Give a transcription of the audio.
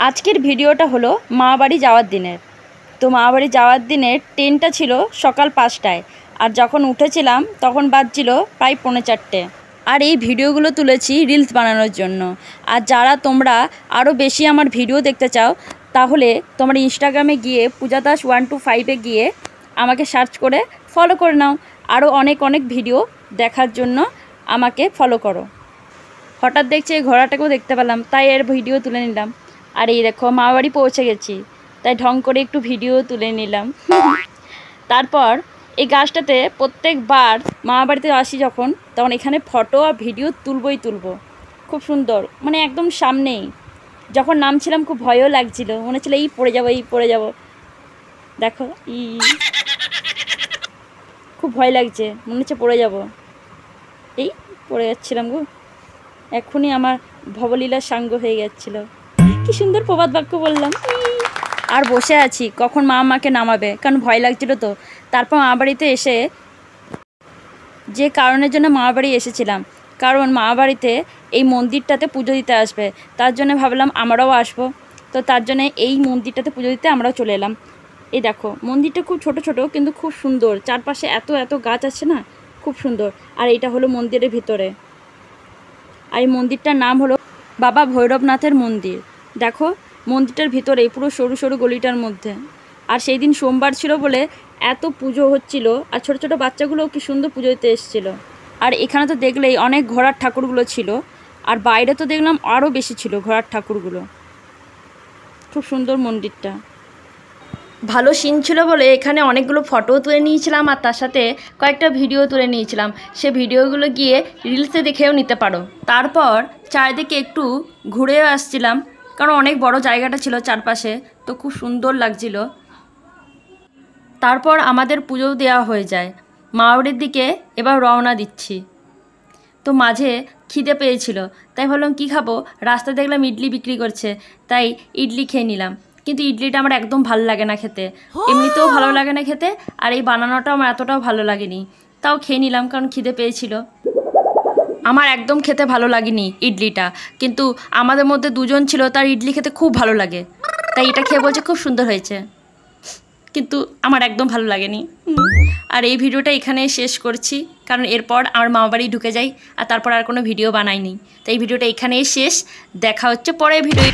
আজকের ভিডিওটা হলো মামাবাড়ি যাওয়ার দিনের। তো মামাবাড়ি যাওয়ার দিনের ট্রেনটা ছিল সকাল 5টায়, আর যখন উঠেছিলাম তখন বাজছিল প্রায় 3:45। আর এই ভিডিওগুলো তুলেছি রিলস বানানোর জন্য। আর যারা তোমরা আরও বেশি আমার ভিডিও দেখতে চাও, তাহলে তোমরা ইনস্টাগ্রামে গিয়ে পূজাদাস 125-এ গিয়ে আমাকে সার্চ করে ফলো করে নাও। আরও অনেক অনেক ভিডিও দেখার জন্য আমাকে ফলো করো। হঠাৎ দেখছি এই ঘোড়াটাকেও দেখতে পেলাম, তাই এর ভিডিও তুলে নিলাম। আর এই দেখো মামাবাড়ি পৌঁছে গেছি, তাই ঢং করে একটু ভিডিও তুলে নিলাম। তারপর এই গাছটাতে প্রত্যেকবার মামাবাড়িতে আসি যখন, তখন এখানে ফটো আর ভিডিও তুলবো। খুব সুন্দর, মানে একদম সামনেই। যখন নামছিলাম খুব ভয়ও লাগছিল, মনে হচ্ছিল এই পড়ে যাবো। দেখো খুব ভয় লাগছে, মনে হচ্ছে পড়ে যাব। এই পড়ে যাচ্ছিলাম গো, এখনই আমার ভবলীলার সাঙ্গ হয়ে যাচ্ছিল। কি সুন্দর প্রবাদ বাক্য বললাম। আর বসে আছি কখন মা আমাকে নামাবে, কারণ ভয় লাগছিল তো। তারপর মামাবাড়িতে এসে, যে কারণের জন্য মামাবাড়ি এসেছিলাম, কারণ মামাবাড়িতে এই মন্দিরটাতে পুজো দিতে আসবে, তার জন্য ভাবলাম আমরাও আসবো। তো তার জন্য এই মন্দিরটাতে পুজো দিতে আমরাও চলে এলাম। এই দেখো মন্দিরটা খুব ছোট কিন্তু খুব সুন্দর, চারপাশে এত গাছ আছে না, খুব সুন্দর। আর এটা হলো মন্দিরের ভিতরে, আর এই মন্দিরটার নাম হলো বাবা ভৈরবনাথের মন্দির। দেখো মন্দিরটার ভিতরে পুরো সরু গলিটার মধ্যে। আর সেই দিন সোমবার ছিল বলে এত পুজো হচ্ছিল, আর ছোট ছোট বাচ্চাগুলোও কি সুন্দর পুজো দিতে এসেছিল। আর এখানে তো দেখলেই অনেক ঘোড়ার ঠাকুরগুলো ছিল, আর বাইরে তো দেখলাম আরও বেশি ছিল ঘোড়ার ঠাকুরগুলো। খুব সুন্দর মন্দিরটা, ভালো সিন ছিল বলে এখানে অনেকগুলো ফটোও তুলে নিয়েছিলাম, আর তার সাথে কয়েকটা ভিডিও তুলে নিয়েছিলাম। সে ভিডিওগুলো গিয়ে রিলসে দেখেও নিতে পারো। তারপর চারিদিকে একটু ঘুরেও আসছিলাম, কারণ অনেক বড় জায়গাটা ছিল চারপাশে, তো খুব সুন্দর লাগছিল। তারপর আমাদের পুজো দেওয়া হয়ে যায়, মামাবাড়ির দিকে এবার রওনা দিচ্ছি। তো মাঝে খিদে পেয়েছিল, তাই ভাবলাম কী খাবো, রাস্তায় দেখলাম ইডলি বিক্রি করছে, তাই ইডলি খেয়ে নিলাম। কিন্তু ইডলিটা আমার একদম ভালো লাগে না খেতে, এমনিতেও ভালো লাগে না খেতে, আর এই বানানোটাও আমার এতটাও ভালো লাগেনি। তাও খেয়ে নিলাম কারণ খিদে পেয়েছিল। আমার একদম খেতে ভালো লাগেনি ইডলিটা, কিন্তু আমাদের মধ্যে দুজন ছিল তার ইডলি খেতে খুব ভালো লাগে, তাই এটা খেয়ে বলছে খুব সুন্দর হয়েছে, কিন্তু আমার একদম ভালো লাগেনি। আর এই ভিডিওটা এখানে শেষ করছি, কারণ এরপর আমার মামাবাড়ি ঢুকে যাই, আর তারপর আর কোনো ভিডিও বানাইনি। তাই এই ভিডিওটা এখানেই শেষ, দেখা হচ্ছে পরের ভিডিও।